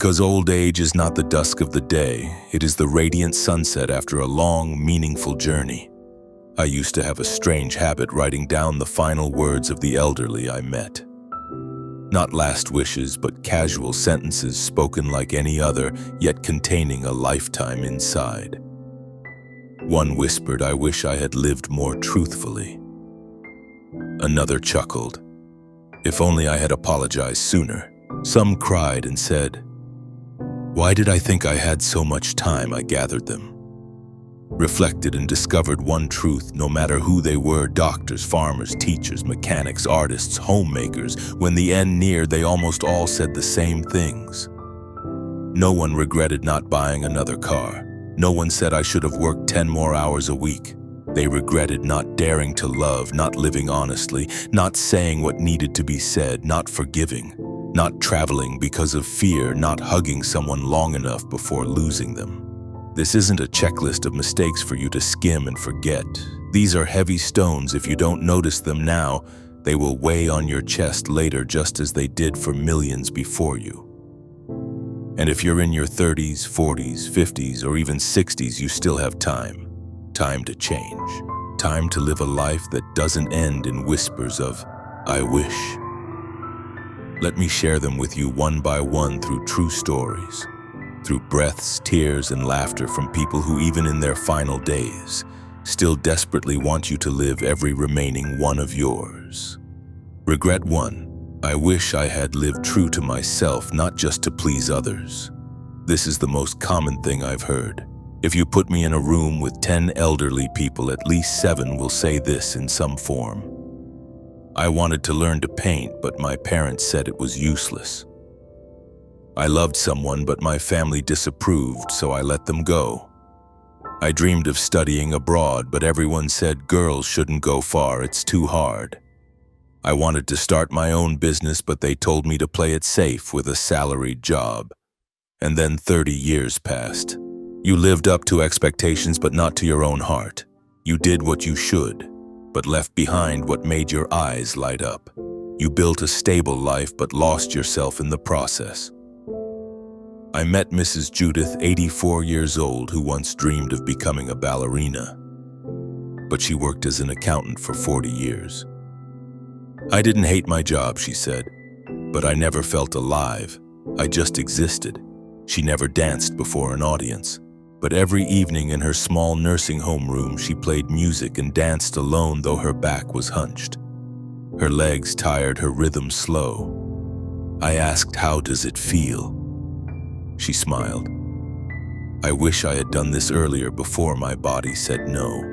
Because old age is not the dusk of the day, it is the radiant sunset after a long, meaningful journey. I used to have a strange habit writing down the final words of the elderly I met. Not last wishes, but casual sentences spoken like any other, yet containing a lifetime inside. One whispered, "I wish I had lived more truthfully." Another chuckled, "If only I had apologized sooner." Some cried and said, "Why did I think I had so much time?" I gathered them, reflected and discovered one truth: no matter who they were, doctors, farmers, teachers, mechanics, artists, homemakers, when the end neared, they almost all said the same things. No one regretted not buying another car. No one said I should have worked 10 more hours a week. They regretted not daring to love, not living honestly, not saying what needed to be said, not forgiving, not traveling because of fear, not hugging someone long enough before losing them. This isn't a checklist of mistakes for you to skim and forget. These are heavy stones. If you don't notice them now, they will weigh on your chest later, just as they did for millions before you. And if you're in your 30s, 40s, 50s, or even 60s, you still have time. Time to change. Time to live a life that doesn't end in whispers of, "I wish." Let me share them with you one by one through true stories, through breaths, tears, and laughter from people who, even in their final days, still desperately want you to live every remaining one of yours. Regret 1. I wish I had lived true to myself, not just to please others. This is the most common thing I've heard. If you put me in a room with 10 elderly people, at least 7 will say this in some form. I wanted to learn to paint, but my parents said it was useless. I loved someone, but my family disapproved, so I let them go. I dreamed of studying abroad, but everyone said girls shouldn't go far, it's too hard. I wanted to start my own business, but they told me to play it safe with a salaried job. And then 30 years passed. You lived up to expectations, but not to your own heart. You did what you should, but left behind what made your eyes light up. You built a stable life, but lost yourself in the process. I met Mrs. Judith, 84 years old, who once dreamed of becoming a ballerina. But she worked as an accountant for 40 years. I didn't hate my job, she said, but I never felt alive. I just existed. She never danced before an audience, but every evening in her small nursing home room, she played music and danced alone, though her back was hunched. Her legs tired, her rhythm slow. I asked, "How does it feel?" She smiled. "I wish I had done this earlier, before my body said no."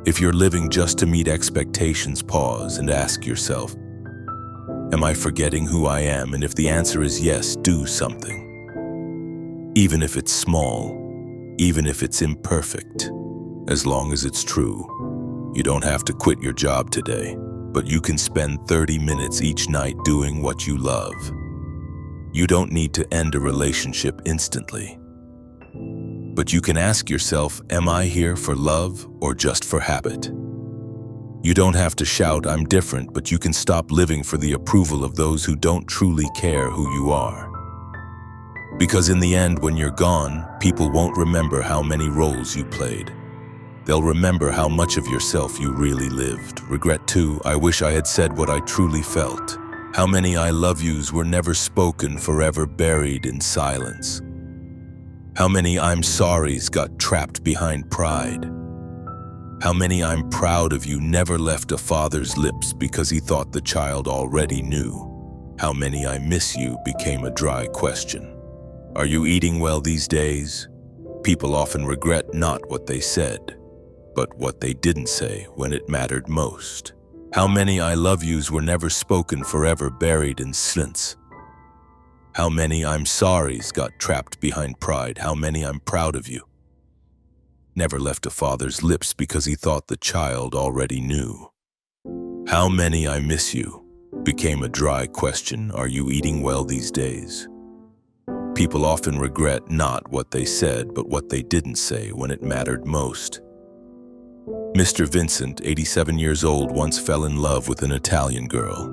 If you're living just to meet expectations, pause and ask yourself, am I forgetting who I am? And if the answer is yes, do something. Even if it's small, even if it's imperfect, as long as it's true. You don't have to quit your job today, but you can spend 30 minutes each night doing what you love. You don't need to end a relationship instantly. But you can ask yourself, am I here for love or just for habit? You don't have to shout, "I'm different," but you can stop living for the approval of those who don't truly care who you are. Because in the end, when you're gone, people won't remember how many roles you played. They'll remember how much of yourself you really lived. Regret 2. I wish I had said what I truly felt. How many I love yous were never spoken, forever buried in silence. How many I'm sorry's got trapped behind pride. How many I'm proud of you never left a father's lips because he thought the child already knew. How many I miss you became a dry question. Are you eating well these days? People often regret not what they said, but what they didn't say when it mattered most. How many I love yous were never spoken, forever buried in silence. How many I'm sorry's got trapped behind pride. How many I'm proud of you never left a father's lips because he thought the child already knew. How many I miss you became a dry question. Are you eating well these days? People often regret not what they said, but what they didn't say when it mattered most. Mr. Vincent, 87 years old, once fell in love with an Italian girl.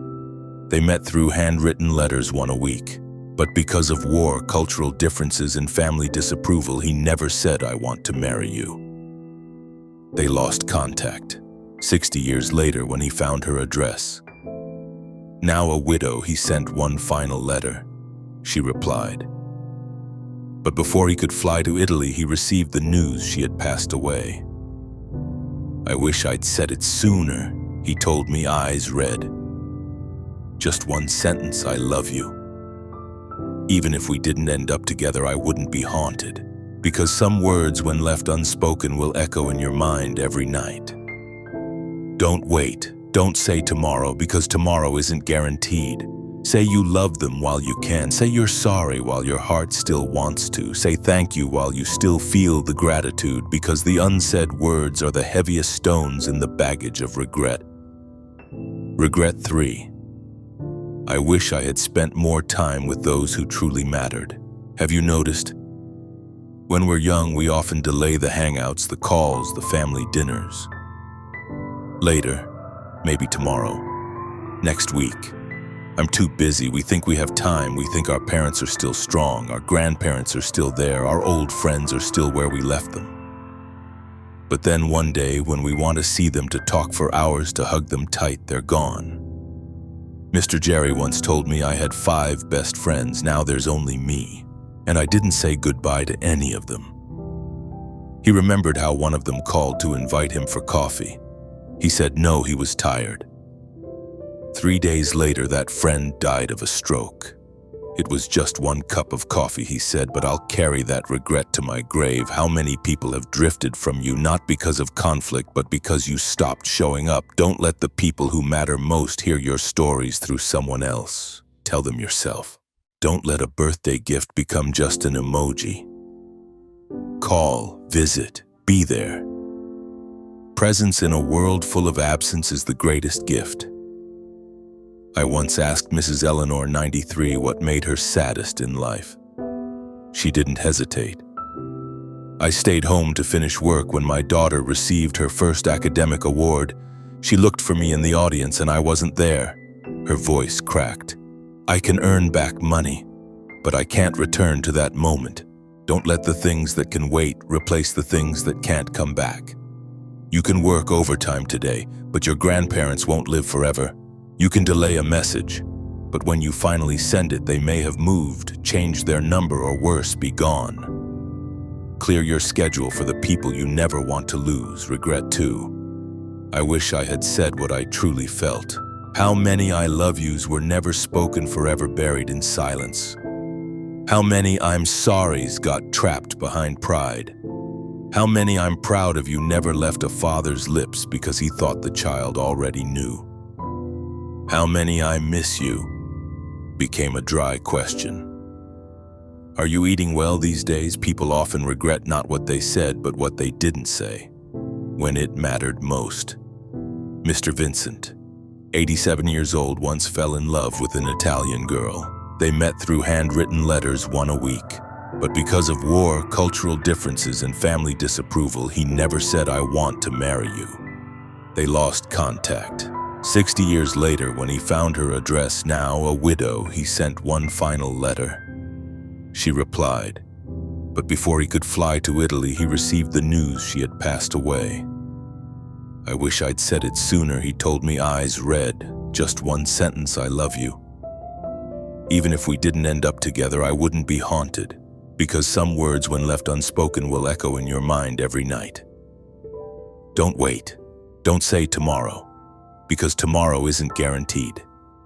They met through handwritten letters, one a week. But because of war, cultural differences, and family disapproval, he never said, "I want to marry you." They lost contact. 60 years later, when he found her address. Now a widow, he sent one final letter. She replied. But before he could fly to Italy, he received the news she had passed away. "I wish I'd said it sooner," he told me, eyes red. "Just one sentence, I love you. Even if we didn't end up together, I wouldn't be haunted, because some words, when left unspoken, will echo in your mind every night. Don't wait. Don't say tomorrow, because tomorrow isn't guaranteed. Say you love them while you can. Say you're sorry while your heart still wants to. Say thank you while you still feel the gratitude, because the unsaid words are the heaviest stones in the baggage of regret." Regret 3. I wish I had spent more time with those who truly mattered. Have you noticed? When we're young, we often delay the hangouts, the calls, the family dinners. Later, maybe tomorrow, next week. I'm too busy. We think we have time. We think our parents are still strong. Our grandparents are still there. Our old friends are still where we left them. But then one day, when we want to see them, to talk for hours, to hug them tight, they're gone. Mr. Jerry once told me I had 5 best friends. Now there's only me. And I didn't say goodbye to any of them. He remembered how one of them called to invite him for coffee. He said no, he was tired. 3 days later, that friend died of a stroke. "It was just one cup of coffee," he said, "but I'll carry that regret to my grave." How many people have drifted from you, not because of conflict, but because you stopped showing up? Don't let the people who matter most hear your stories through someone else. Tell them yourself. Don't let a birthday gift become just an emoji. Call, visit, be there. Presence in a world full of absence is the greatest gift. I once asked Mrs. Eleanor, 93, what made her saddest in life. She didn't hesitate. "I stayed home to finish work when my daughter received her first academic award. She looked for me in the audience and I wasn't there." Her voice cracked. "I can earn back money, but I can't return to that moment. Don't let the things that can wait replace the things that can't come back. You can work overtime today, but your grandparents won't live forever. You can delay a message, but when you finally send it, they may have moved, changed their number, or worse, be gone. Clear your schedule for the people you never want to lose." Regret 2. I wish I had said what I truly felt. How many "I love yous" were never spoken, forever buried in silence? How many "I'm sorry's" got trapped behind pride? How many "I'm proud of you" never left a father's lips because he thought the child already knew? How many "I miss you" became a dry question? Are you eating well these days? People often regret not what they said, but what they didn't say, when it mattered most. Mr. Vincent, 87 years old, once fell in love with an Italian girl. They met through handwritten letters, one a week. But because of war, cultural differences, and family disapproval, he never said, "I want to marry you." They lost contact. 60 years later, when he found her address, now a widow, he sent one final letter. She replied. But before he could fly to Italy, he received the news she had passed away. "I wish I'd said it sooner," he told me, eyes red. "Just one sentence, I love you. Even if we didn't end up together, I wouldn't be haunted, because some words, when left unspoken, will echo in your mind every night. Don't wait. Don't say tomorrow, because tomorrow isn't guaranteed.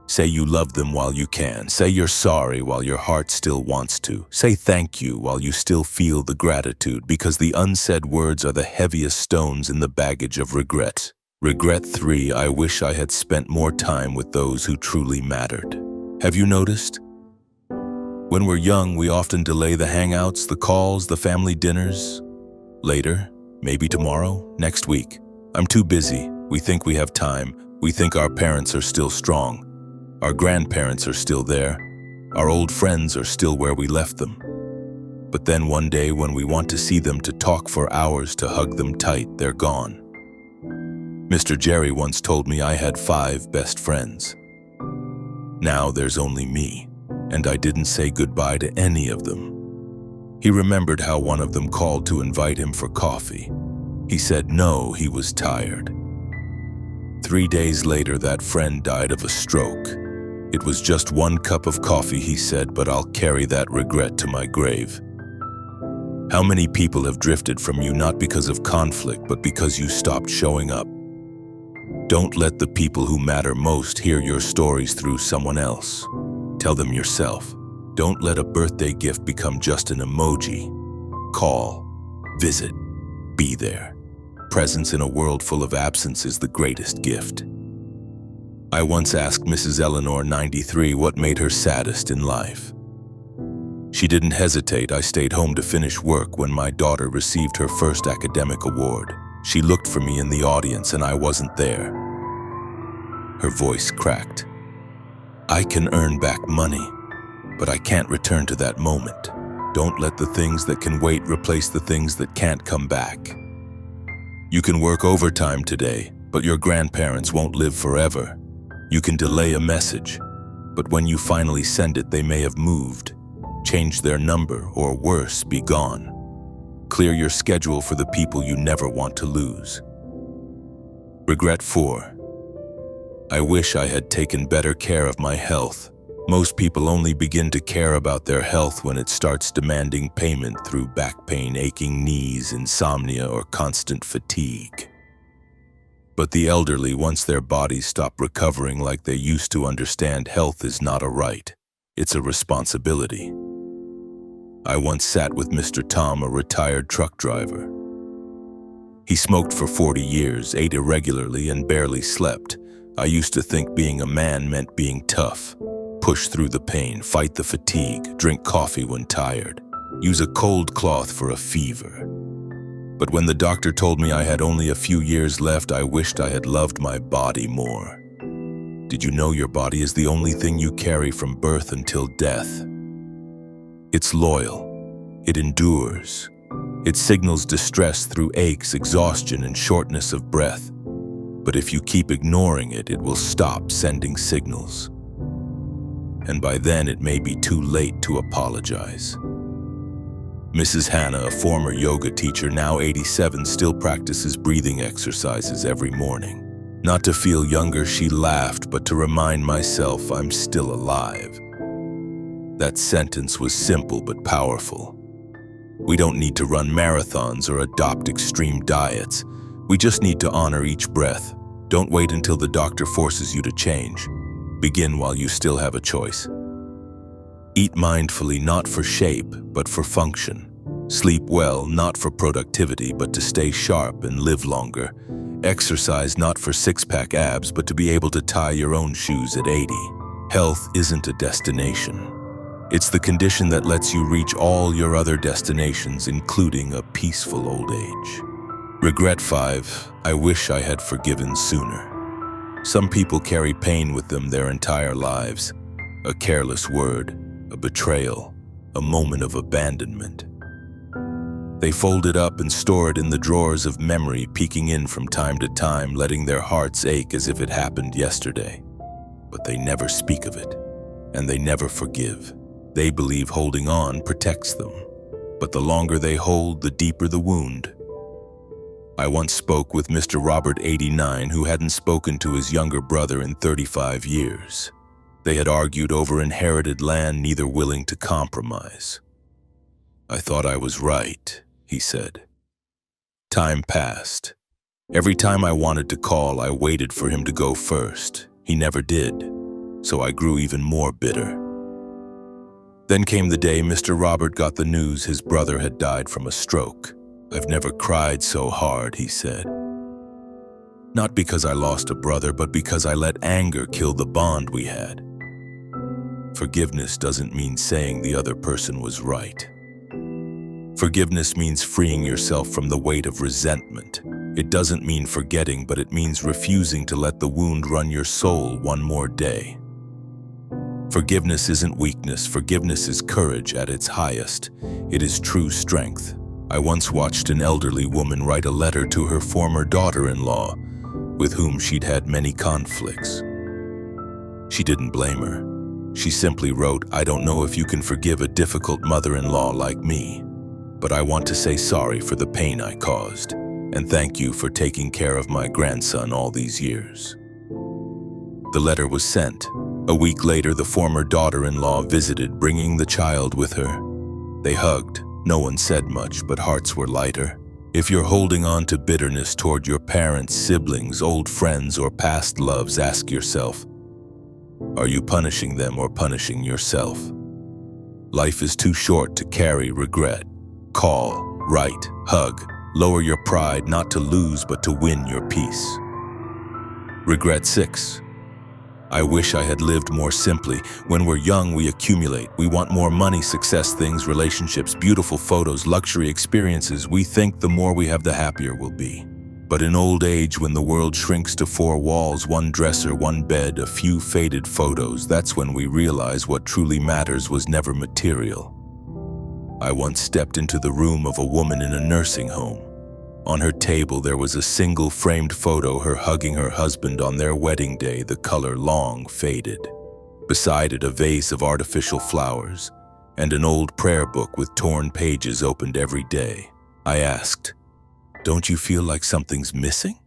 Say you love them while you can. Say you're sorry while your heart still wants to. Say thank you while you still feel the gratitude, because the unsaid words are the heaviest stones in the baggage of regret." Regret 3. I wish I had spent more time with those who truly mattered. Have you noticed? When we're young, we often delay the hangouts, the calls, the family dinners. Later, maybe tomorrow, next week. I'm too busy. We think we have time. We think our parents are still strong. Our grandparents are still there. Our old friends are still where we left them. But then one day, when we want to see them, to talk for hours, to hug them tight, they're gone. Mr. Jerry once told me I had 5 best friends. Now there's only me. and I didn't say goodbye to any of them. He remembered how one of them called to invite him for coffee. He said no, he was tired. 3 days later, that friend died of a stroke. It was just 1 cup of coffee, he said, but I'll carry that regret to my grave. How many people have drifted from you not because of conflict, but because you stopped showing up? Don't let the people who matter most hear your stories through someone else. Tell them yourself. Don't let a birthday gift become just an emoji. Call, visit, be there. Presence in a world full of absence is the greatest gift. I once asked Mrs. Eleanor, 93, what made her saddest in life. She didn't hesitate. I stayed home to finish work when my daughter received her first academic award. She looked for me in the audience and I wasn't there. Her voice cracked. I can earn back money, but I can't return to that moment. Don't let the things that can wait replace the things that can't come back. You can work overtime today, but your grandparents won't live forever. You can delay a message, but when you finally send it, they may have moved, changed their number, or worse, be gone. Clear your schedule for the people you never want to lose. Regret 4. I wish I had taken better care of my health. Most people only begin to care about their health when it starts demanding payment through back pain, aching knees, insomnia, or constant fatigue. But the elderly, once their bodies stop recovering like they used to, understand health is not a right, it's a responsibility. I once sat with Mr. Tom, a retired truck driver. He smoked for 40 years, ate irregularly, and barely slept. I used to think being a man meant being tough. Push through the pain, fight the fatigue, drink coffee when tired, use a cold cloth for a fever. But when the doctor told me I had only a few years left, I wished I had loved my body more. Did you know your body is the only thing you carry from birth until death? It's loyal. It endures. It signals distress through aches, exhaustion, and shortness of breath. But if you keep ignoring it, it will stop sending signals. And by then it may be too late to apologize. Mrs. Hannah, a former yoga teacher, now 87, still practices breathing exercises every morning. Not to feel younger, she laughed, but to remind myself I'm still alive. That sentence was simple but powerful. We don't need to run marathons or adopt extreme diets. We just need to honor each breath. Don't wait until the doctor forces you to change. Begin while you still have a choice. Eat mindfully, not for shape, but for function. Sleep well, not for productivity, but to stay sharp and live longer. Exercise not for six-pack abs, but to be able to tie your own shoes at 80. Health isn't a destination. It's the condition that lets you reach all your other destinations, including a peaceful old age. Regret 5. I wish I had forgiven sooner. Some people carry pain with them their entire lives. A careless word, a betrayal, a moment of abandonment. They fold it up and store it in the drawers of memory, peeking in from time to time, letting their hearts ache as if it happened yesterday. But they never speak of it, and they never forgive. They believe holding on protects them, but the longer they hold, the deeper the wound. I once spoke with Mr. Robert, 89, who hadn't spoken to his younger brother in 35 years. They had argued over inherited land, neither willing to compromise. I thought I was right, he said. Time passed. Every time I wanted to call, I waited for him to go first. He never did, so I grew even more bitter. Then came the day Mr. Robert got the news his brother had died from a stroke. I've never cried so hard, he said. Not because I lost a brother, but because I let anger kill the bond we had. Forgiveness doesn't mean saying the other person was right. Forgiveness means freeing yourself from the weight of resentment. It doesn't mean forgetting, but it means refusing to let the wound run your soul one more day. Forgiveness isn't weakness. Forgiveness is courage at its highest. It is true strength. I once watched an elderly woman write a letter to her former daughter-in-law, with whom she'd had many conflicts. She didn't blame her. She simply wrote, "I don't know if you can forgive a difficult mother-in-law like me, but I want to say sorry for the pain I caused, and thank you for taking care of my grandson all these years." The letter was sent. A week later, the former daughter-in-law visited, bringing the child with her. They hugged. No one said much, but hearts were lighter. If you're holding on to bitterness toward your parents, siblings, old friends, or past loves, ask yourself, are you punishing them or punishing yourself? Life is too short to carry regret. Call, write, hug, lower your pride, not to lose but to win your peace. Regret 6. I wish I had lived more simply. When we're young, we accumulate. We want more money, success, things, relationships, beautiful photos, luxury experiences. We think the more we have, the happier we'll be. But in old age, when the world shrinks to 4 walls, 1 dresser, 1 bed, a few faded photos, that's when we realize what truly matters was never material. I once stepped into the room of a woman in a nursing home. On her table, there was a single framed photo, her hugging her husband on their wedding day, the color long faded. Beside it, a vase of artificial flowers and an old prayer book with torn pages opened every day. I asked, "Don't you feel like something's missing?"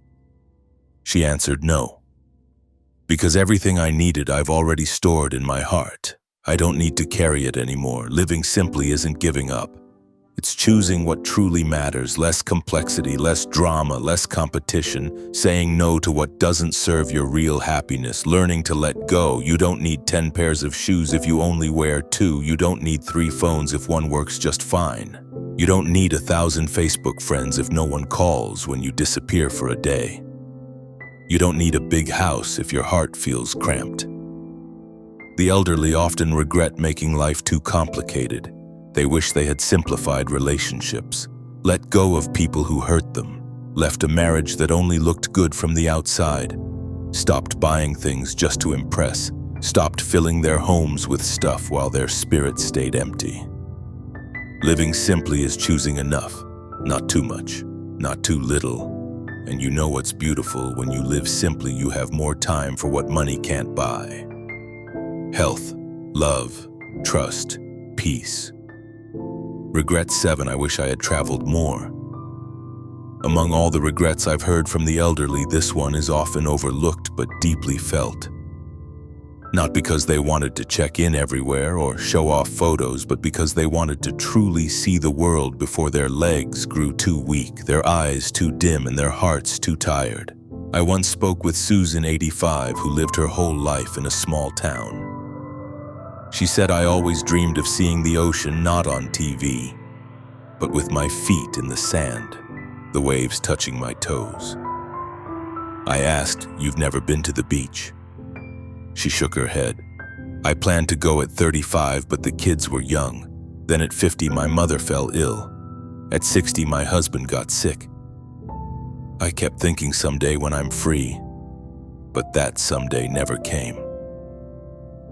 She answered, "No. Because everything I needed, I've already stored in my heart. I don't need to carry it anymore. Living simply isn't giving up. It's choosing what truly matters, less complexity, less drama, less competition, saying no to what doesn't serve your real happiness, learning to let go. You don't need 10 pairs of shoes if you only wear 2. You don't need 3 phones if one works just fine. You don't need 1,000 Facebook friends if no one calls when you disappear for a day. You don't need a big house if your heart feels cramped." The elderly often regret making life too complicated. They wish they had simplified relationships, let go of people who hurt them, left a marriage that only looked good from the outside, stopped buying things just to impress, stopped filling their homes with stuff while their spirit stayed empty. Living simply is choosing enough, not too much, not too little. And you know what's beautiful: when you live simply, you have more time for what money can't buy. Health, love, trust, peace. Regret 7. I wish I had traveled more. Among all the regrets I've heard from the elderly, this one is often overlooked but deeply felt. Not because they wanted to check in everywhere or show off photos, but because they wanted to truly see the world before their legs grew too weak, their eyes too dim, and their hearts too tired. I once spoke with Susan, 85, who lived her whole life in a small town. She said, "I always dreamed of seeing the ocean, not on TV, but with my feet in the sand, the waves touching my toes." I asked, "You've never been to the beach?" She shook her head. "I planned to go at 35, but the kids were young. Then at 50, my mother fell ill. At 60, my husband got sick. I kept thinking someday when I'm free, but that someday never came."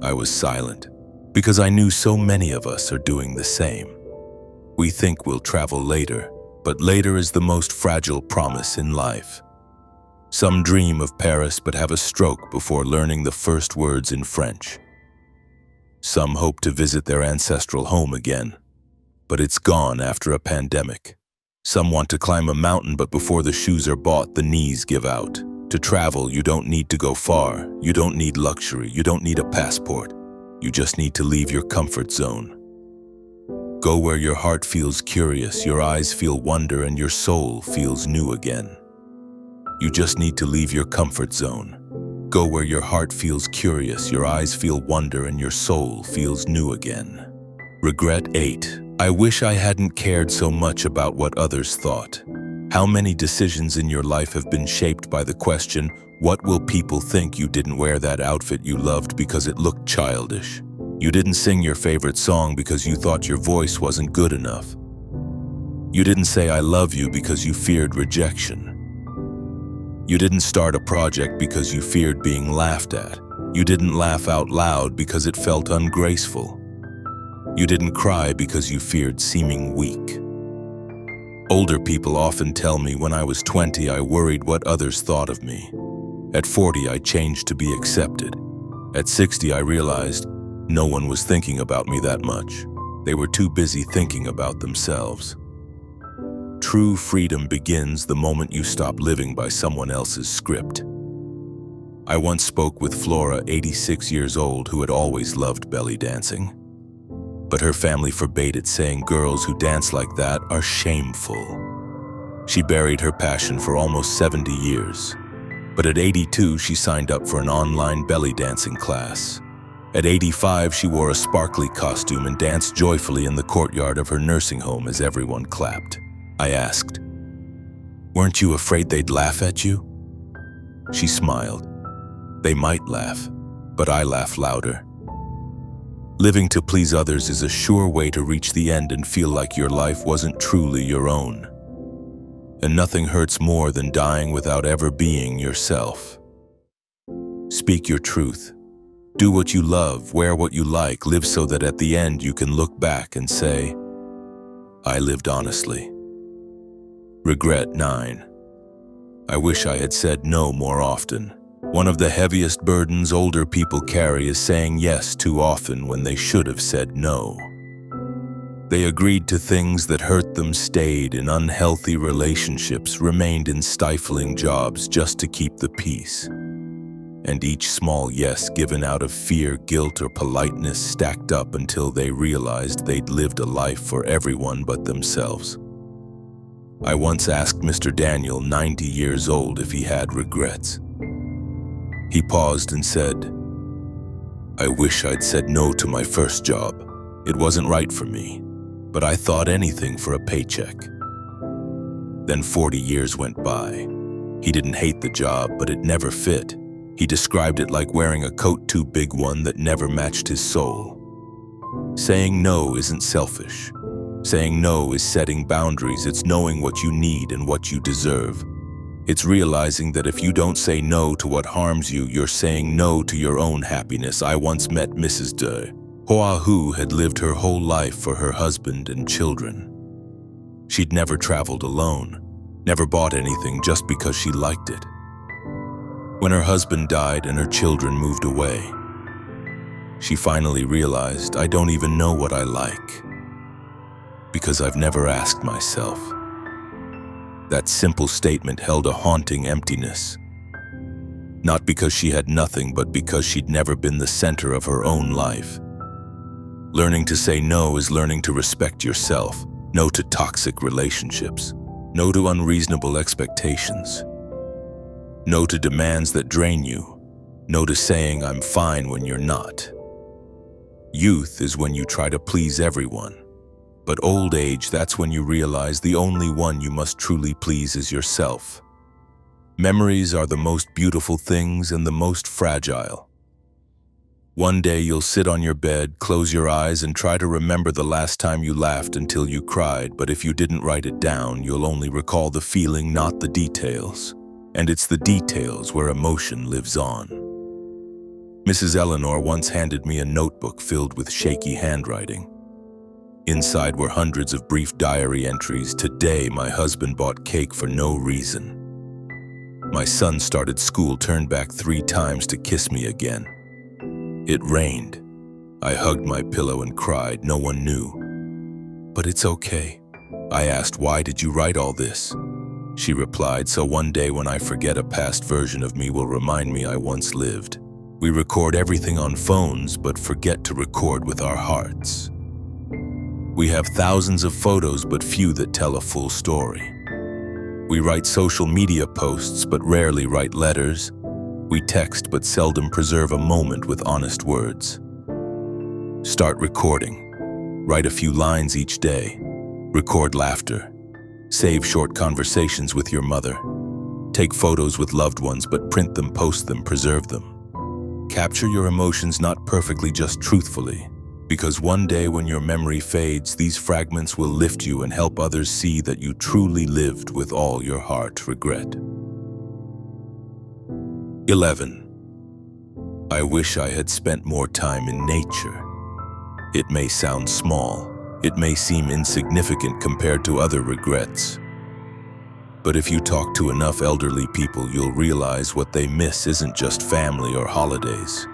I was silent, because I knew so many of us are doing the same. We think we'll travel later, but later is the most fragile promise in life. Some dream of Paris but have a stroke before learning the first words in French. Some hope to visit their ancestral home again, but it's gone after a pandemic. Some want to climb a mountain, but before the shoes are bought, the knees give out. To travel, you don't need to go far. You don't need luxury. You don't need a passport. You just need to leave your comfort zone. Go where your heart feels curious, your eyes feel wonder, and your soul feels new again. You just need to leave your comfort zone. Go where your heart feels curious, your eyes feel wonder, and your soul feels new again. Regret 8. I wish I hadn't cared so much about what others thought. How many decisions in your life have been shaped by the question, what will people think? You didn't wear that outfit you loved because it looked childish. You didn't sing your favorite song because you thought your voice wasn't good enough. You didn't say I love you because you feared rejection. You didn't start a project because you feared being laughed at. You didn't laugh out loud because it felt ungraceful. You didn't cry because you feared seeming weak. Older people often tell me when I was 20, I worried what others thought of me. At 40, I changed to be accepted. At 60, I realized No one was thinking about me that much. They were too busy thinking about themselves. True freedom begins the moment you stop living by someone else's script. I once spoke with Flora, 86 years old, who had always loved belly dancing. But her family forbade it, saying girls who dance like that are shameful. She buried her passion for almost 70 years. But at 82, she signed up for an online belly dancing class. At 85, she wore a sparkly costume and danced joyfully in the courtyard of her nursing home as everyone clapped. I asked, "Weren't you afraid they'd laugh at you?" She smiled. "They might laugh, but I laugh louder." Living to please others is a sure way to reach the end and feel like your life wasn't truly your own. And nothing hurts more than dying without ever being yourself. Speak your truth. Do what you love, wear what you like, live so that at the end you can look back and say, "I lived honestly." Regret 9. I wish I had said no more often. One of the heaviest burdens older people carry is saying yes too often when they should have said no. They agreed to things that hurt them, stayed in unhealthy relationships, remained in stifling jobs just to keep the peace. And each small yes given out of fear, guilt, or politeness stacked up until they realized they'd lived a life for everyone but themselves. I once asked Mr. Daniel, 90 years old, if he had regrets. He paused and said, "I wish I'd said no to my first job. It wasn't right for me, but I thought anything for a paycheck." Then 40 years went by. He didn't hate the job, but it never fit. He described it like wearing a coat too big, one that never matched his soul. Saying no isn't selfish. Saying no is setting boundaries. It's knowing what you need and what you deserve. It's realizing that if you don't say no to what harms you, you're saying no to your own happiness. I once met Mrs. de Hoa, who had lived her whole life for her husband and children. She'd never traveled alone, never bought anything just because she liked it. When her husband died and her children moved away, she finally realized, "I don't even know what I like, because I've never asked myself." That simple statement held a haunting emptiness. Not because she had nothing, but because she'd never been the center of her own life. Learning to say no is learning to respect yourself. No to toxic relationships. No to unreasonable expectations. No to demands that drain you. No to saying "I'm fine" when you're not. Youth is when you try to please everyone. But old age, that's when you realize the only one you must truly please is yourself. Memories are the most beautiful things and the most fragile. One day you'll sit on your bed, close your eyes, and try to remember the last time you laughed until you cried, but if you didn't write it down, you'll only recall the feeling, not the details. And it's the details where emotion lives on. Mrs. Eleanor once handed me a notebook filled with shaky handwriting. Inside were hundreds of brief diary entries. "Today, my husband bought cake for no reason. My son started school, turned back 3 times to kiss me again. It rained. I hugged my pillow and cried. No one knew. But it's okay." I asked, "Why did you write all this?" She replied, "So one day when I forget, a past version of me will remind me I once lived." We record everything on phones, but forget to record with our hearts. We have thousands of photos, but few that tell a full story. We write social media posts, but rarely write letters. We text, but seldom preserve a moment with honest words. Start recording. Write a few lines each day. Record laughter. Save short conversations with your mother. Take photos with loved ones, but print them, post them, preserve them. Capture your emotions, not perfectly, just truthfully. Because one day when your memory fades, these fragments will lift you and help others see that you truly lived with all your heart. Regret. 11. I wish I had spent more time in nature. It may sound small. It may seem insignificant compared to other regrets. But if you talk to enough elderly people, you'll realize what they miss isn't just family or holidays.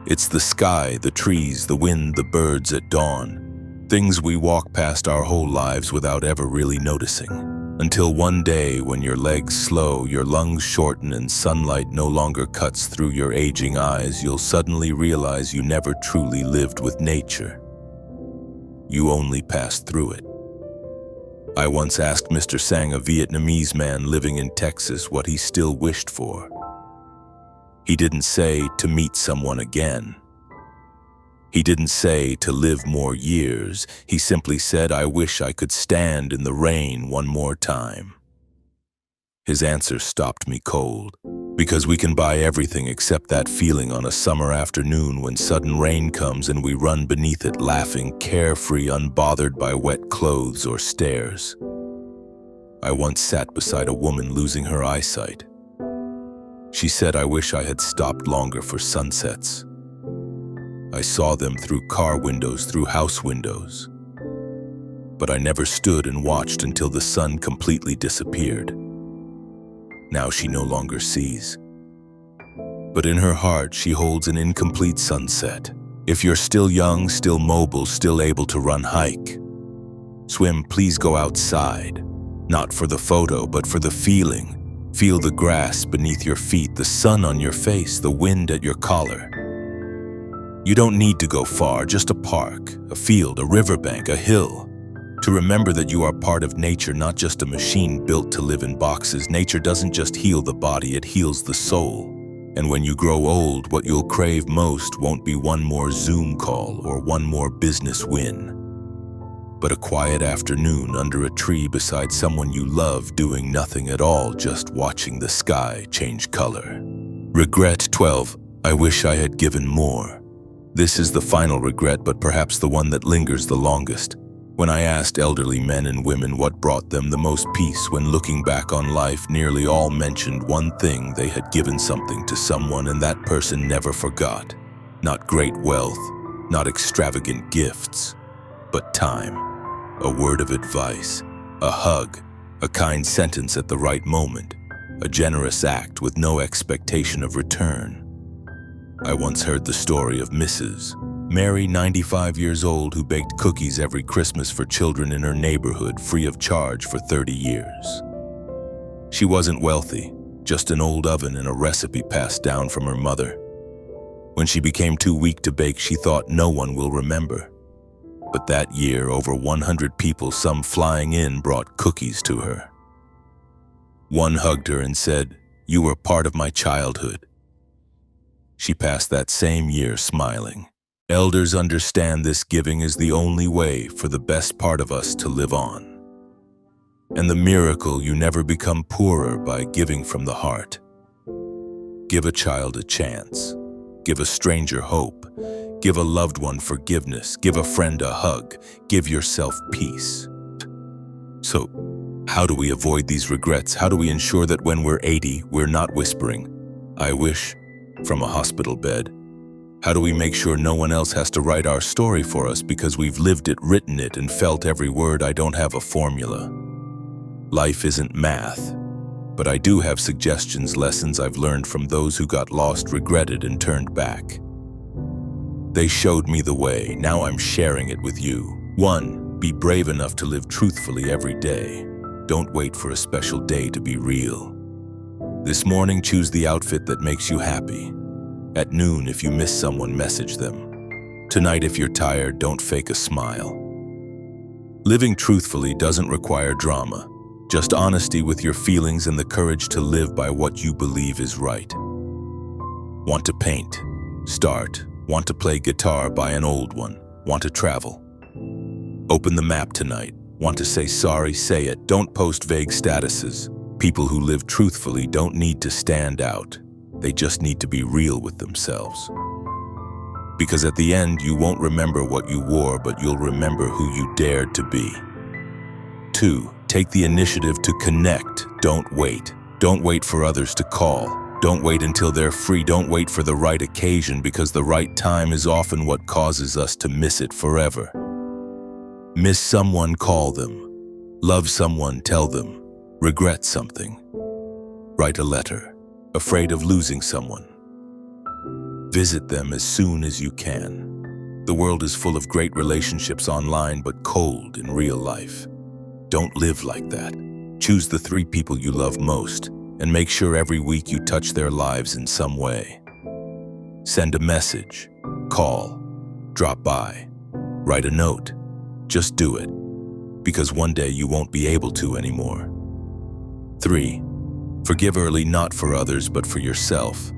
It's the sky, the trees, the wind, the birds at dawn. Things we walk past our whole lives without ever really noticing. Until one day when your legs slow, your lungs shorten, and sunlight no longer cuts through your aging eyes, you'll suddenly realize you never truly lived with nature. You only passed through it. I once asked Mr. Sang, a Vietnamese man living in Texas, what he still wished for. He didn't say to meet someone again. He didn't say to live more years. He simply said, I wish I could stand in the rain one more time. His answer stopped me cold, because we can buy everything except that feeling on a summer afternoon when sudden rain comes and we run beneath it laughing, carefree, unbothered by wet clothes or stares. I once sat beside a woman losing her eyesight. She said, I wish I had stopped longer for sunsets. I saw them through car windows, through house windows. But I never stood and watched until the sun completely disappeared. Now she no longer sees. But in her heart, she holds an incomplete sunset. If you're still young, still mobile, still able to run, hike, swim, please go outside. Not for the photo, but for the feeling. Feel the grass beneath your feet, the sun on your face, the wind at your collar. You don't need to go far, just a park, a field, a riverbank, a hill, to remember that you are part of nature, not just a machine built to live in boxes. Nature doesn't just heal the body, it heals the soul. And when you grow old, what you'll crave most won't be one more Zoom call or one more business win, but a quiet afternoon under a tree beside someone you love, doing nothing at all, just watching the sky change color. Regret 12. I wish I had given more. This is the final regret, but perhaps the one that lingers the longest. When I asked elderly men and women what brought them the most peace when looking back on life, nearly all mentioned one thing: they had given something to someone and that person never forgot. Not great wealth, not extravagant gifts, but time. A word of advice, a hug, a kind sentence at the right moment, a generous act with no expectation of return. I once heard the story of Mrs. Mary, 95 years old, who baked cookies every Christmas for children in her neighborhood free of charge for 30 years. She wasn't wealthy, just an old oven and a recipe passed down from her mother. When she became too weak to bake, she thought no one will remember. But that year, over 100 people, some flying in, brought cookies to her. One hugged her and said, "You were part of my childhood." She passed that same year smiling. Elders understand this giving is the only way for the best part of us to live on. And the miracle, you never become poorer by giving from the heart. Give a child a chance. Give a stranger hope. Give a loved one forgiveness. Give a friend a hug. Give yourself peace. So, how do we avoid these regrets? How do we ensure that when we're 80, we're not whispering, "I wish," from a hospital bed? How do we make sure no one else has to write our story for us because we've lived it, written it, and felt every word? I don't have a formula. Life isn't math, but I do have suggestions, lessons I've learned from those who got lost, regretted, and turned back. They showed me the way. Now I'm sharing it with you. 1. Be brave enough to live truthfully every day. Don't wait for a special day to be real. This morning, choose the outfit that makes you happy. At noon, if you miss someone, message them. Tonight, if you're tired, don't fake a smile. Living truthfully doesn't require drama, just honesty with your feelings and the courage to live by what you believe is right. Want to paint? Start. Want to play guitar? Buy an old one. Want to travel? Open the map tonight. Want to say sorry? Say it. Don't post vague statuses. People who live truthfully don't need to stand out. They just need to be real with themselves. Because at the end, you won't remember what you wore, but you'll remember who you dared to be. 2. Take the initiative to connect. Don't wait. Don't wait for others to call. Don't wait until they're free. Don't wait for the right occasion, because the right time is often what causes us to miss it forever. Miss someone? Call them. Love someone? Tell them. Regret something? Write a letter. Afraid of losing someone? Visit them as soon as you can. The world is full of great relationships online, but cold in real life. Don't live like that. Choose the 3 people you love most, and make sure every week you touch their lives in some way. Send a message, call, drop by, write a note. Just do it, because one day you won't be able to anymore. 3. Forgive early, not for others, but for yourself.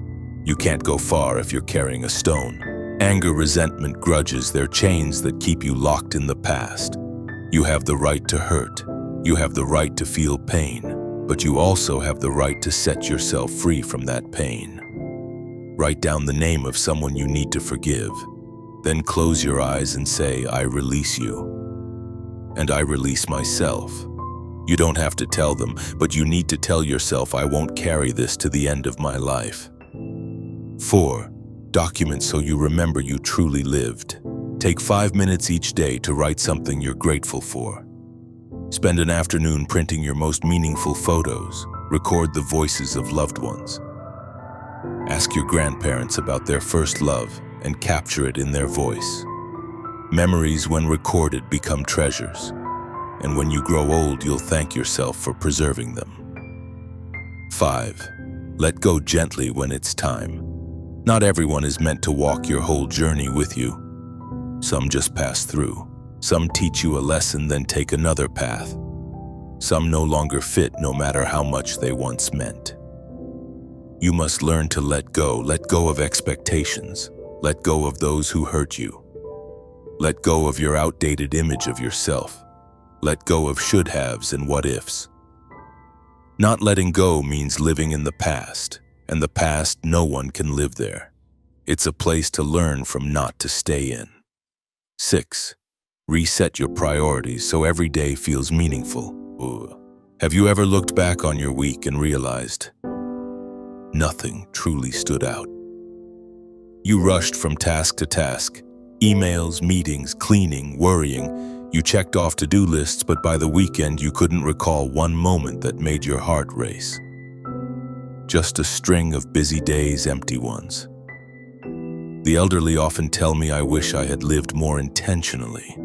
You can't go far if you're carrying a stone. Anger, resentment, grudges, they're chains that keep you locked in the past. You have the right to hurt. You have the right to feel pain, but you also have the right to set yourself free from that pain. Write down the name of someone you need to forgive. Then close your eyes and say, I release you. And I release myself. You don't have to tell them, but you need to tell yourself, I won't carry this to the end of my life. 4. Document so you remember you truly lived. Take 5 minutes each day to write something you're grateful for. Spend an afternoon printing your most meaningful photos. Record the voices of loved ones. Ask your grandparents about their first love and capture it in their voice. Memories, when recorded, become treasures. And when you grow old, you'll thank yourself for preserving them. 5. Let go gently when it's time. Not everyone is meant to walk your whole journey with you. Some just pass through. Some teach you a lesson, then take another path. Some no longer fit, no matter how much they once meant. You must learn to let go of expectations. Let go of those who hurt you. Let go of your outdated image of yourself. Let go of should-haves and what-ifs. Not letting go means living in the past, and the past, no one can live there. It's a place to learn from, not to stay in. 6. Reset your priorities so every day feels meaningful. Have you ever looked back on your week and realized nothing truly stood out? You rushed from task to task, emails, meetings, cleaning, worrying. You checked off to-do lists, but by the weekend you couldn't recall one moment that made your heart race. Just a string of busy days, empty ones. The elderly often tell me I wish I had lived more intentionally.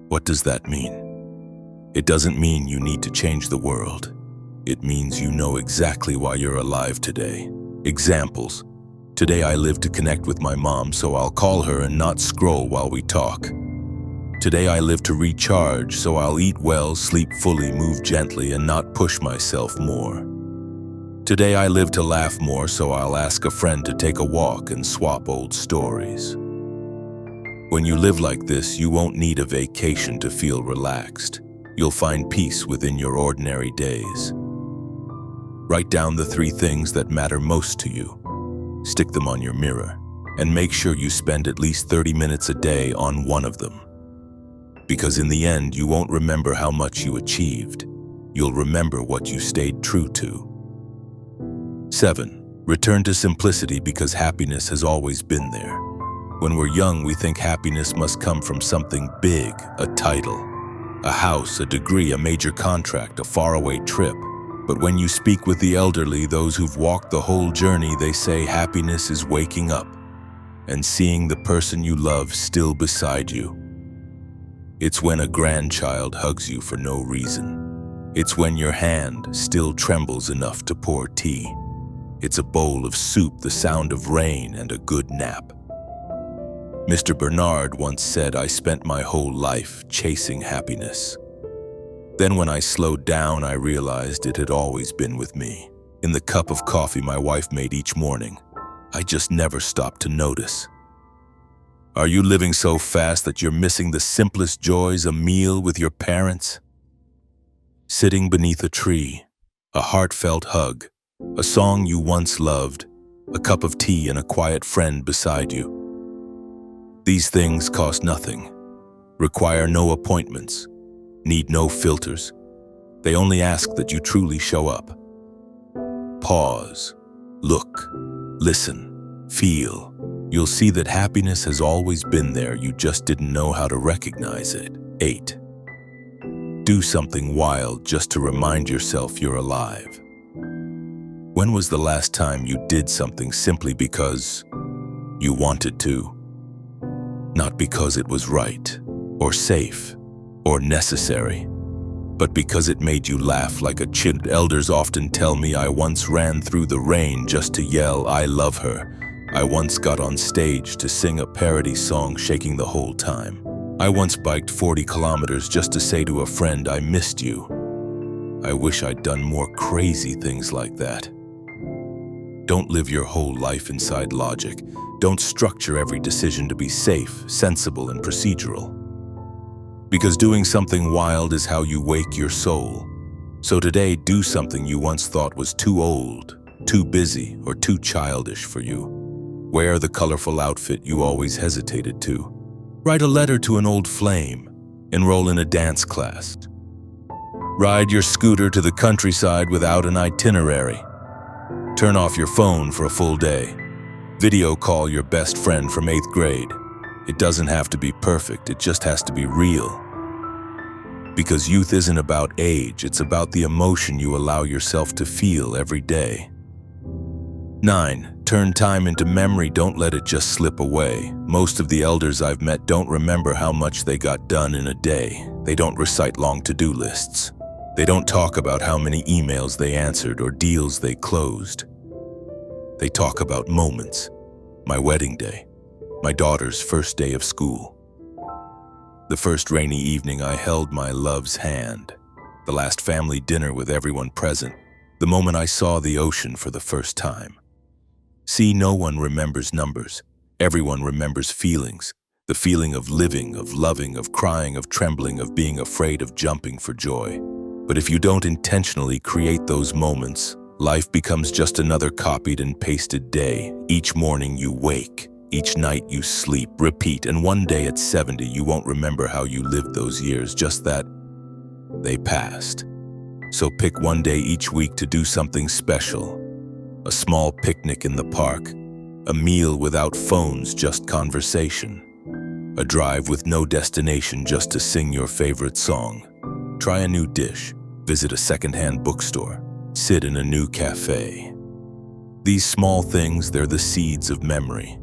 What does that mean? It doesn't mean you need to change the world. It means you know exactly why you're alive today. Examples. Today I live to connect with my mom, so I'll call her and not scroll while we talk. Today I live to recharge, so I'll eat well, sleep fully, move gently, and not push myself more. Today I live to laugh more, so I'll ask a friend to take a walk and swap old stories. When you live like this, you won't need a vacation to feel relaxed. You'll find peace within your ordinary days. Write down the 3 things that matter most to you. Stick them on your mirror, and make sure you spend at least 30 minutes a day on one of them. Because in the end, you won't remember how much you achieved. You'll remember what you stayed true to. 7. Return to simplicity, because happiness has always been there. When we're young, we think happiness must come from something big, a title, a house, a degree, a major contract, a faraway trip. But when you speak with the elderly, those who've walked the whole journey, they say happiness is waking up and seeing the person you love still beside you. It's when a grandchild hugs you for no reason. It's when your hand still trembles enough to pour tea. It's a bowl of soup, the sound of rain, and a good nap. Mr. Bernard once said, I spent my whole life chasing happiness. Then when I slowed down, I realized it had always been with me. In the cup of coffee my wife made each morning. I just never stopped to notice. Are you living so fast that you're missing the simplest joys, a meal with your parents? Sitting beneath a tree, a heartfelt hug, a song you once loved, a cup of tea and a quiet friend beside you. These things cost nothing, require no appointments, need no filters. They only ask that you truly show up. Pause, look, listen, feel. You'll see that happiness has always been there, you just didn't know how to recognize it. 8. Do something wild just to remind yourself you're alive. When was the last time you did something simply because you wanted to? Not because it was right, or safe, or necessary, but because it made you laugh like a kid. Elders often tell me I once ran through the rain just to yell, "I love her." I once got on stage to sing a parody song, shaking the whole time. I once biked 40 kilometers just to say to a friend, "I missed you." I wish I'd done more crazy things like that. Don't live your whole life inside logic. Don't structure every decision to be safe, sensible, and procedural. Because doing something wild is how you wake your soul. So today, do something you once thought was too old, too busy, or too childish for you. Wear the colorful outfit you always hesitated to. Write a letter to an old flame. Enroll in a dance class. Ride your scooter to the countryside without an itinerary. Turn off your phone for a full day. Video call your best friend from 8th grade. It doesn't have to be perfect, it just has to be real. Because youth isn't about age, it's about the emotion you allow yourself to feel every day. 9. Turn time into memory, don't let it just slip away. Most of the elders I've met don't remember how much they got done in a day. They don't recite long to-do lists. They don't talk about how many emails they answered or deals they closed. They talk about moments. My wedding day. My daughter's first day of school. The first rainy evening I held my love's hand. The last family dinner with everyone present. The moment I saw the ocean for the first time. See, no one remembers numbers. Everyone remembers feelings. The feeling of living, of loving, of crying, of trembling, of being afraid, of jumping for joy. But if you don't intentionally create those moments, life becomes just another copied and pasted day. Each morning you wake, each night you sleep, repeat, and one day at 70 you won't remember how you lived those years, just that they passed. So pick one day each week to do something special. A small picnic in the park, a meal without phones, just conversation. A drive with no destination, just to sing your favorite song. Try a new dish, visit a secondhand bookstore, sit in a new cafe. These small things, they're the seeds of memory.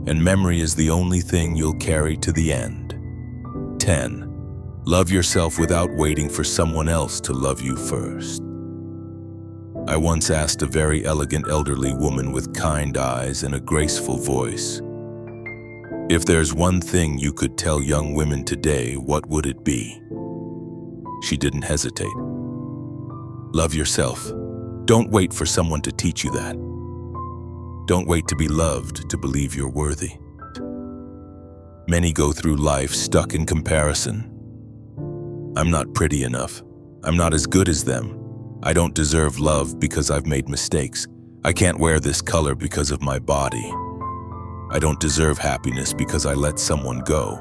And memory is the only thing you'll carry to the end. 10. Love yourself without waiting for someone else to love you first. I once asked a very elegant elderly woman with kind eyes and a graceful voice, "If there's one thing you could tell young women today, what would it be?" She didn't hesitate. Love yourself. Don't wait for someone to teach you that. Don't wait to be loved to believe you're worthy. Many go through life stuck in comparison. I'm not pretty enough. I'm not as good as them. I don't deserve love because I've made mistakes. I can't wear this color because of my body. I don't deserve happiness because I let someone go.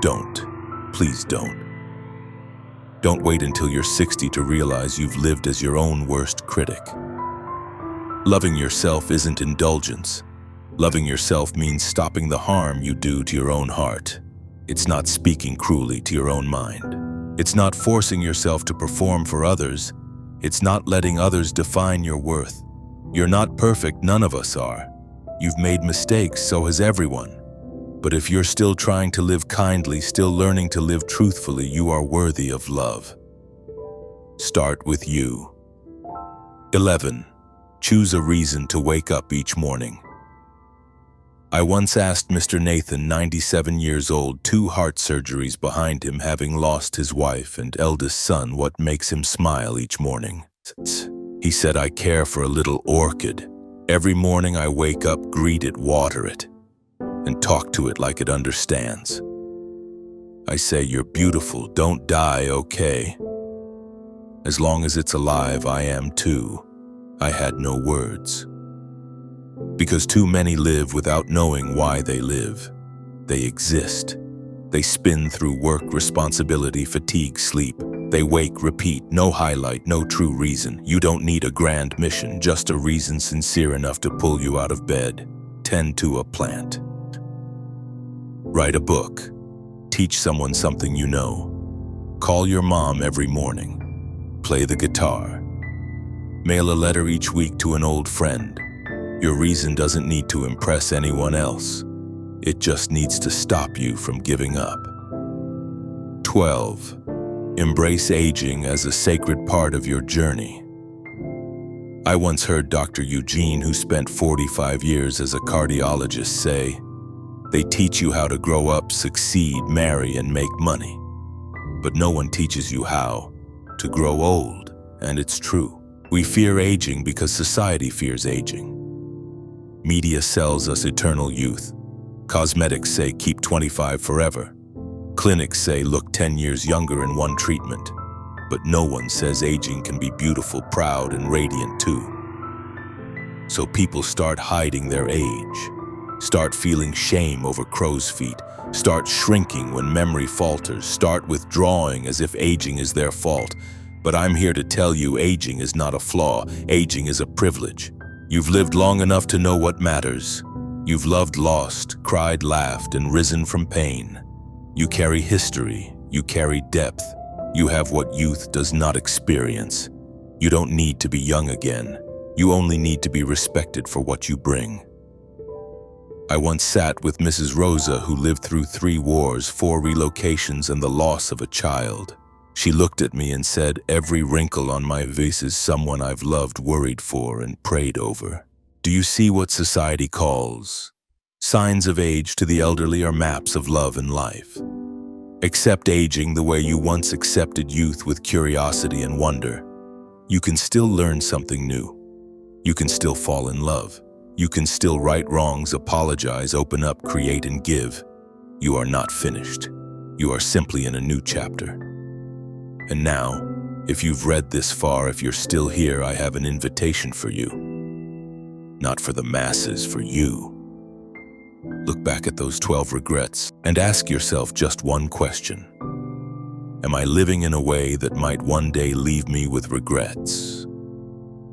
Don't. Please don't. Don't wait until you're 60 to realize you've lived as your own worst critic. Loving yourself isn't indulgence. Loving yourself means stopping the harm you do to your own heart. It's not speaking cruelly to your own mind. It's not forcing yourself to perform for others. It's not letting others define your worth. You're not perfect, none of us are. You've made mistakes, so has everyone. But if you're still trying to live kindly, still learning to live truthfully, you are worthy of love. Start with you. 11. Choose a reason to wake up each morning. I once asked Mr. Nathan, 97 years old, 2 heart surgeries behind him, having lost his wife and eldest son, what makes him smile each morning. He said, "I care for a little orchid. Every morning I wake up, greet it, water it, and talk to it like it understands. I say, you're beautiful, don't die, okay? As long as it's alive, I am too." I had no words. Because too many live without knowing why they live. They exist. They spin through work, responsibility, fatigue, sleep. They wake, repeat, no highlight, no true reason. You don't need a grand mission, just a reason sincere enough to pull you out of bed. Tend to a plant. Write a book. Teach someone something you know. Call your mom every morning. Play the guitar. Mail a letter each week to an old friend. Your reason doesn't need to impress anyone else. It just needs to stop you from giving up. 12. Embrace aging as a sacred part of your journey. I once heard Dr. Eugene, who spent 45 years as a cardiologist, say, "They teach you how to grow up, succeed, marry, and make money. But no one teaches you how to grow old." And it's true. We fear aging because society fears aging. Media sells us eternal youth. Cosmetics say keep 25 forever. Clinics say look 10 years younger in one treatment. But no one says aging can be beautiful, proud, and radiant too. So people start hiding their age, start feeling shame over crow's feet, start shrinking when memory falters, start withdrawing as if aging is their fault. But I'm here to tell you, aging is not a flaw. Aging is a privilege. You've lived long enough to know what matters. You've loved, lost, cried, laughed, and risen from pain. You carry history. You carry depth. You have what youth does not experience. You don't need to be young again. You only need to be respected for what you bring. I once sat with Mrs. Rosa, who lived through 3 wars, 4 relocations, and the loss of a child. She looked at me and said, "Every wrinkle on my face is someone I've loved, worried for, and prayed over." Do you see what society calls signs of age to the elderly are maps of love and life? Accept aging the way you once accepted youth, with curiosity and wonder. You can still learn something new. You can still fall in love. You can still right wrongs, apologize, open up, create, and give. You are not finished. You are simply in a new chapter. And now, if you've read this far, if you're still here, I have an invitation for you. Not for the masses, for you. Look back at those 12 regrets and ask yourself just one question. Am I living in a way that might one day leave me with regrets?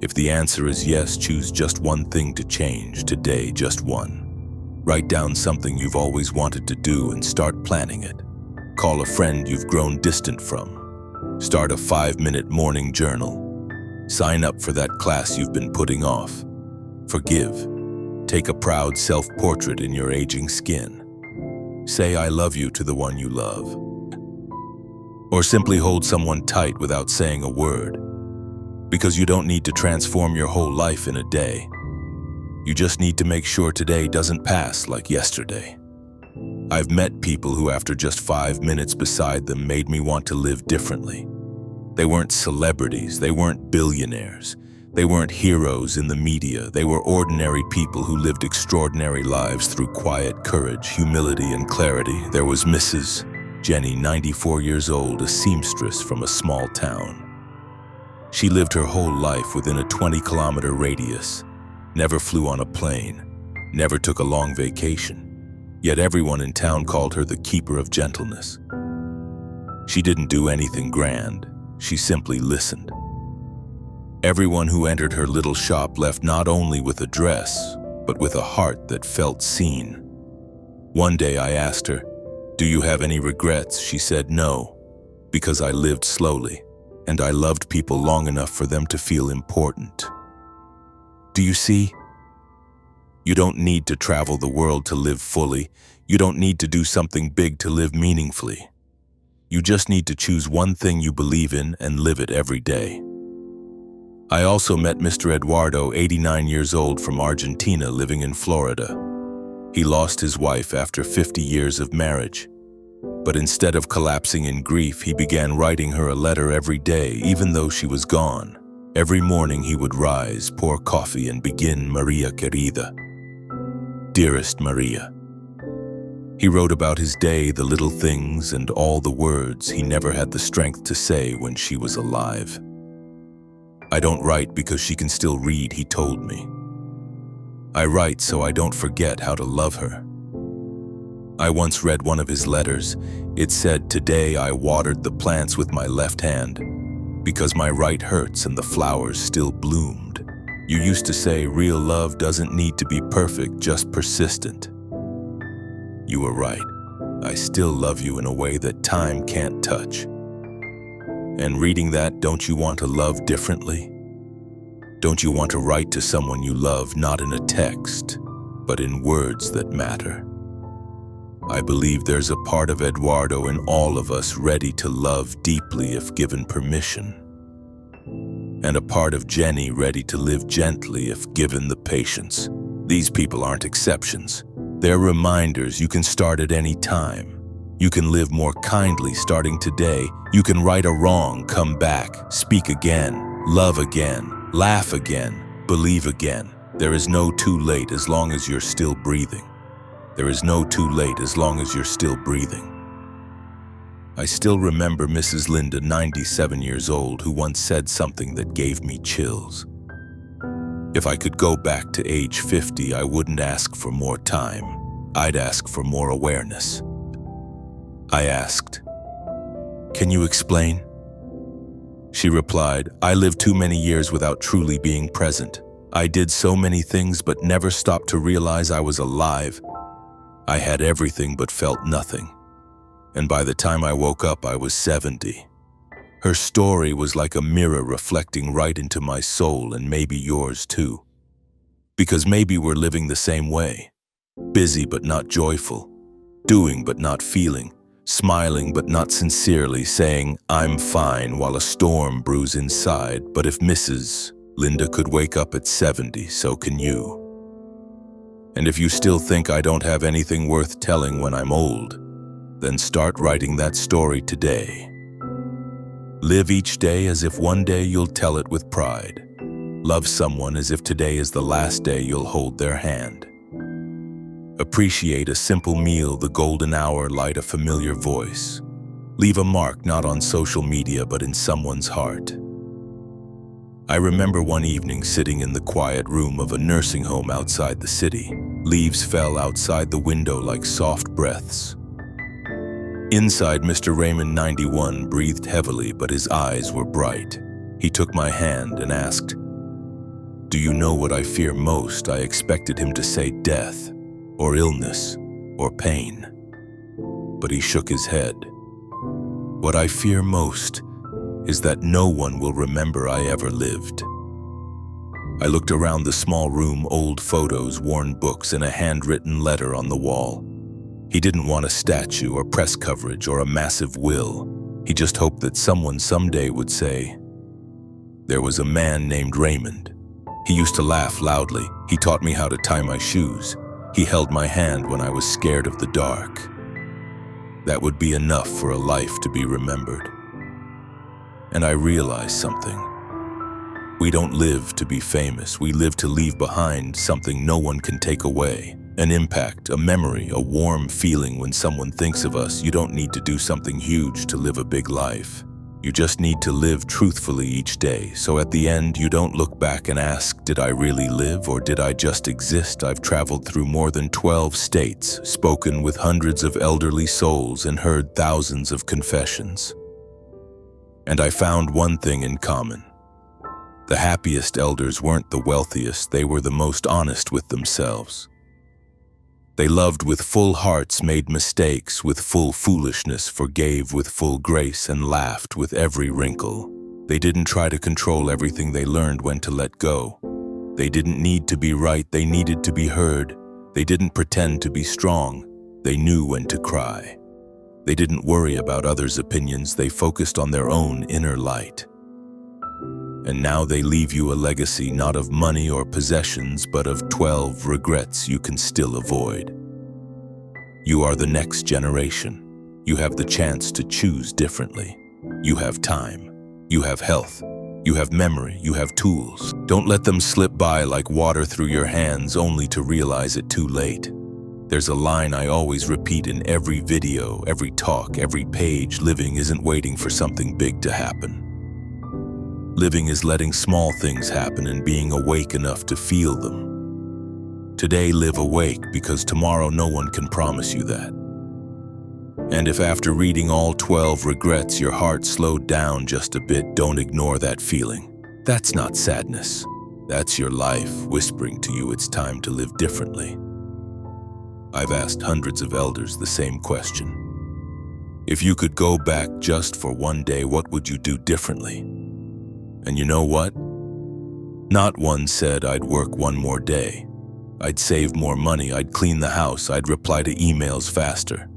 If the answer is yes, choose just one thing to change today, just one. Write down something you've always wanted to do and start planning it. Call a friend you've grown distant from. Start a 5-minute morning journal. Sign up for that class you've been putting off. Forgive. Take a proud self-portrait in your aging skin. Say "I love you" to the one you love. Or simply hold someone tight without saying a word. Because you don't need to transform your whole life in a day. You just need to make sure today doesn't pass like yesterday. I've met people who, after just 5 minutes beside them, made me want to live differently. They weren't celebrities, they weren't billionaires. They weren't heroes in the media. They were ordinary people who lived extraordinary lives through quiet courage, humility, and clarity. There was Mrs. Jenny, 94 years old, a seamstress from a small town. She lived her whole life within a 20-kilometer radius, never flew on a plane, never took a long vacation. Yet everyone in town called her the keeper of gentleness. She didn't do anything grand. She simply listened. Everyone who entered her little shop left not only with a dress, but with a heart that felt seen. One day I asked her, "Do you have any regrets?" She said, "No, because I lived slowly, and I loved people long enough for them to feel important." Do you see? You don't need to travel the world to live fully. You don't need to do something big to live meaningfully. You just need to choose one thing you believe in and live it every day. I also met Mr. Eduardo, 89 years old, from Argentina, living in Florida. He lost his wife after 50 years of marriage. But instead of collapsing in grief, he began writing her a letter every day, even though she was gone. Every morning he would rise, pour coffee, and begin, "Maria querida," "Dearest Maria." He wrote about his day, the little things, and all the words he never had the strength to say when she was alive. "I don't write because she can still read," he told me. "I write so I don't forget how to love her." I once read one of his letters. It said, "Today I watered the plants with my left hand because my right hurts and the flowers still bloomed." You used to say, "Real love doesn't need to be perfect, just persistent." You were right. I still love you in a way that time can't touch. And reading that, don't you want to love differently? Don't you want to write to someone you love not in a text, but in words that matter? I believe there's a part of Eduardo in all of us ready to love deeply if given permission, and a part of Jenny ready to live gently if given the patience. These people aren't exceptions. They're reminders you can start at any time. You can live more kindly starting today. You can right a wrong, come back, speak again, love again, laugh again, believe again. There is no too late as long as you're still breathing. There is no too late as long as you're still breathing. I still remember Mrs. Linda, 97 years old, who once said something that gave me chills. If I could go back to age 50, I wouldn't ask for more time. I'd ask for more awareness. I asked, "Can you explain?" She replied, "I lived too many years without truly being present. I did so many things but never stopped to realize I was alive. I had everything but felt nothing. And by the time I woke up, I was 70. Her story was like a mirror reflecting right into my soul, and maybe yours too. Because maybe we're living the same way. Busy but not joyful. Doing but not feeling. Smiling but not sincerely, saying, "I'm fine," while a storm brews inside. But if Mrs. Linda could wake up at 70, so can you. And if you still think I don't have anything worth telling when I'm old, then start writing that story today. Live each day as if one day you'll tell it with pride. Love someone as if today is the last day you'll hold their hand. Appreciate a simple meal, the golden hour, light a familiar voice. Leave a mark not on social media but in someone's heart. I remember one evening sitting in the quiet room of a nursing home outside the city. Leaves fell outside the window like soft breaths. Inside, Mr. Raymond, 91, breathed heavily, but his eyes were bright. He took my hand and asked, "Do you know what I fear most?" I expected him to say death, or illness, or pain. But he shook his head. "What I fear most is that no one will remember I ever lived." I looked around the small room, old photos, worn books, and a handwritten letter on the wall. He didn't want a statue or press coverage or a massive will. He just hoped that someone someday would say, "There was a man named Raymond. He used to laugh loudly. He taught me how to tie my shoes. He held my hand when I was scared of the dark." That would be enough for a life to be remembered. And I realized something. We don't live to be famous. We live to leave behind something no one can take away. An impact, a memory, a warm feeling when someone thinks of us. You don't need to do something huge to live a big life. You just need to live truthfully each day, so at the end you don't look back and ask, "Did I really live or did I just exist?" I've traveled through more than 12 states, spoken with hundreds of elderly souls, and heard thousands of confessions. And I found one thing in common. The happiest elders weren't the wealthiest, they were the most honest with themselves. They loved with full hearts, made mistakes with full foolishness, forgave with full grace, and laughed with every wrinkle. They didn't try to control everything, they learned when to let go. They didn't need to be right, they needed to be heard. They didn't pretend to be strong, they knew when to cry. They didn't worry about others' opinions, they focused on their own inner light. And now they leave you a legacy not of money or possessions, but of 12 regrets you can still avoid. You are the next generation. You have the chance to choose differently. You have time. You have health. You have memory. You have tools. Don't let them slip by like water through your hands only to realize it too late. There's a line I always repeat in every video, every talk, every page. Living isn't waiting for something big to happen. Living is letting small things happen and being awake enough to feel them. Today, live awake, because tomorrow no one can promise you that. And if after reading all 12 regrets your heart slowed down just a bit, don't ignore that feeling. That's not sadness. That's your life whispering to you it's time to live differently. I've asked hundreds of elders the same question. If you could go back just for one day, what would you do differently? And you know what? Not one said I'd work one more day. I'd save more money, I'd clean the house, I'd reply to emails faster.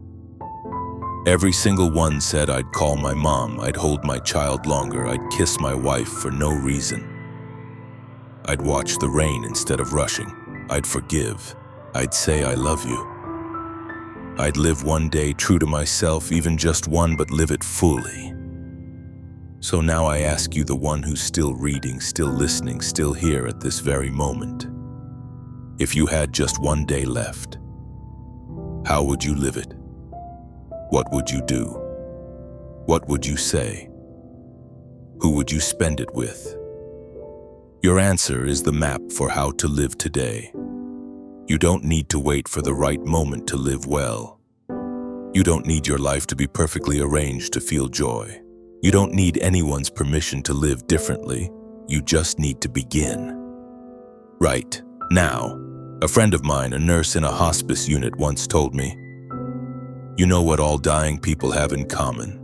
Every single one said I'd call my mom, I'd hold my child longer, I'd kiss my wife for no reason. I'd watch the rain instead of rushing. I'd forgive. I'd say I love you. I'd live one day true to myself, even just one, but live it fully. So now I ask you, the one who's still reading, still listening, still here at this very moment. If you had just one day left, how would you live it? What would you do? What would you say? Who would you spend it with? Your answer is the map for how to live today. You don't need to wait for the right moment to live well. You don't need your life to be perfectly arranged to feel joy. You don't need anyone's permission to live differently. You just need to begin. Right now. A friend of mine, a nurse in a hospice unit, once told me, "You know what all dying people have in common?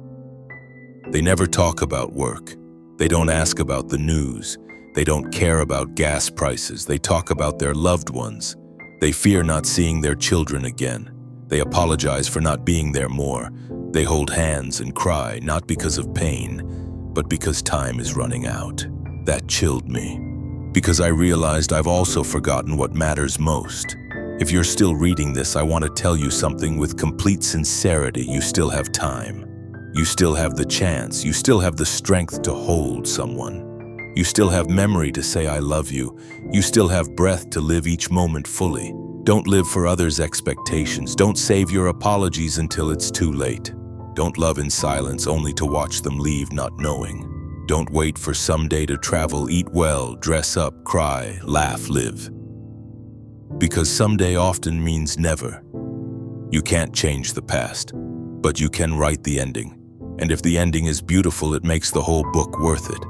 They never talk about work. They don't ask about the news. They don't care about gas prices. They talk about their loved ones. They fear not seeing their children again. They apologize for not being there more. They hold hands and cry, not because of pain, but because time is running out." That chilled me, because I realized I've also forgotten what matters most. If you're still reading this, I want to tell you something with complete sincerity. You still have time. You still have the chance. You still have the strength to hold someone. You still have memory to say I love you. You still have breath to live each moment fully. Don't live for others' expectations. Don't save your apologies until it's too late. Don't love in silence only to watch them leave not knowing. Don't wait for someday to travel. Eat well, dress up, cry, laugh, live. Because someday often means never. You can't change the past, but you can write the ending. And if the ending is beautiful, it makes the whole book worth it.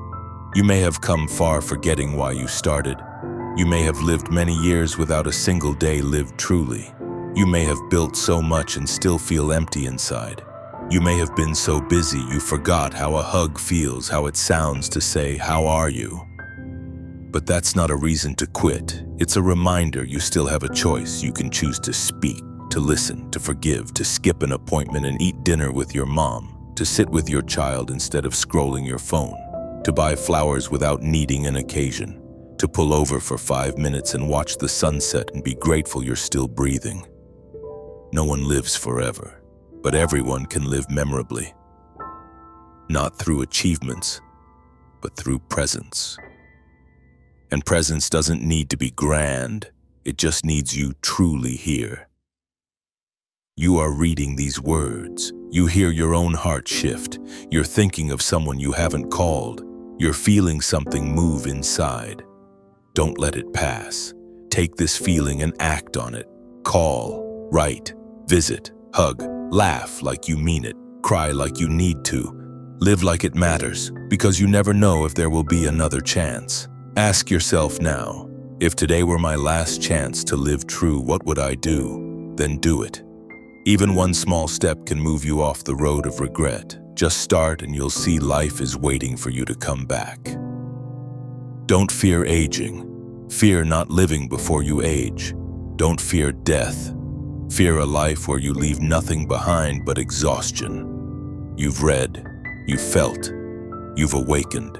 You may have come far forgetting why you started. You may have lived many years without a single day lived truly. You may have built so much and still feel empty inside. You may have been so busy you forgot how a hug feels, how it sounds to say, "How are you?" But that's not a reason to quit. It's a reminder you still have a choice. You can choose to speak, to listen, to forgive, to skip an appointment and eat dinner with your mom, to sit with your child instead of scrolling your phone, to buy flowers without needing an occasion, to pull over for 5 minutes and watch the sunset and be grateful you're still breathing. No one lives forever, but everyone can live memorably. Not through achievements, but through presence. And presence doesn't need to be grand, it just needs you truly here. You are reading these words. You hear your own heart shift. You're thinking of someone you haven't called. You're feeling something move inside. Don't let it pass. Take this feeling and act on it. Call, write, visit, hug, laugh like you mean it, cry like you need to. Live like it matters, because you never know if there will be another chance. Ask yourself now, if today were my last chance to live true, what would I do? Then do it. Even one small step can move you off the road of regret. Just start and you'll see life is waiting for you to come back. Don't fear aging. Fear not living before you age. Don't fear death. Fear a life where you leave nothing behind but exhaustion. You've read, you've felt, you've awakened.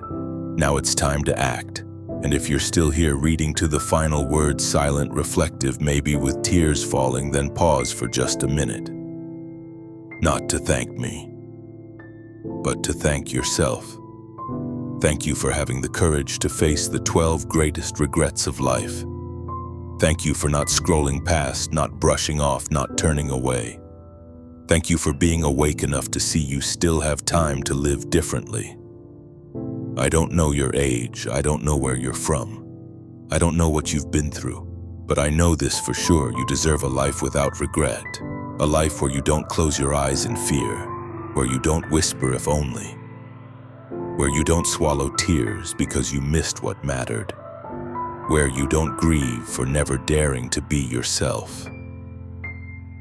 Now it's time to act. And if you're still here reading to the final words, silent, reflective, maybe with tears falling, then pause for just a minute. Not to thank me, but to thank yourself. Thank you for having the courage to face the 12 greatest regrets of life. Thank you for not scrolling past, not brushing off, not turning away. Thank you for being awake enough to see you still have time to live differently. I don't know your age, I don't know where you're from. I don't know what you've been through, but I know this for sure: you deserve a life without regret. A life where you don't close your eyes in fear, where you don't whisper if only, where you don't swallow tears because you missed what mattered, where you don't grieve for never daring to be yourself.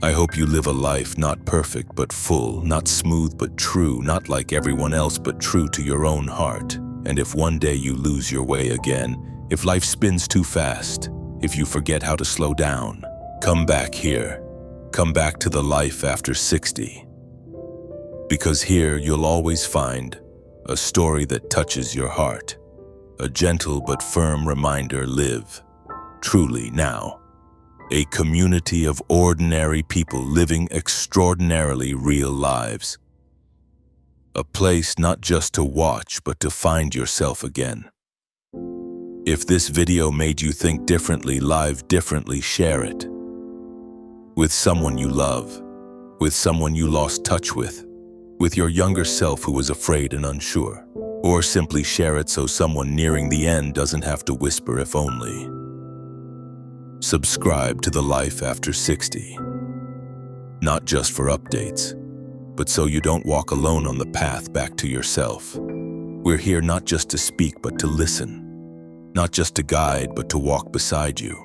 I hope you live a life not perfect but full, not smooth but true, not like everyone else but true to your own heart. And if one day you lose your way again, If life spins too fast, if you forget how to slow down, come back here. Come back to the life after 60. Because here you'll always find a story that touches your heart, a gentle but firm reminder: live truly now. A community of ordinary people living extraordinarily real lives. A place not just to watch, but to find yourself again. If this video made you think differently, live differently, share it. With someone you love, with someone you lost touch with your younger self who was afraid and unsure. Or simply share it so someone nearing the end doesn't have to whisper "if only." Subscribe to the Life After 60. Not just for updates, but so you don't walk alone on the path back to yourself. We're here not just to speak, but to listen. Not just to guide, but to walk beside you.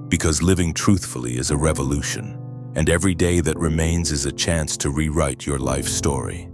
Because living truthfully is a revolution, and every day that remains is a chance to rewrite your life story.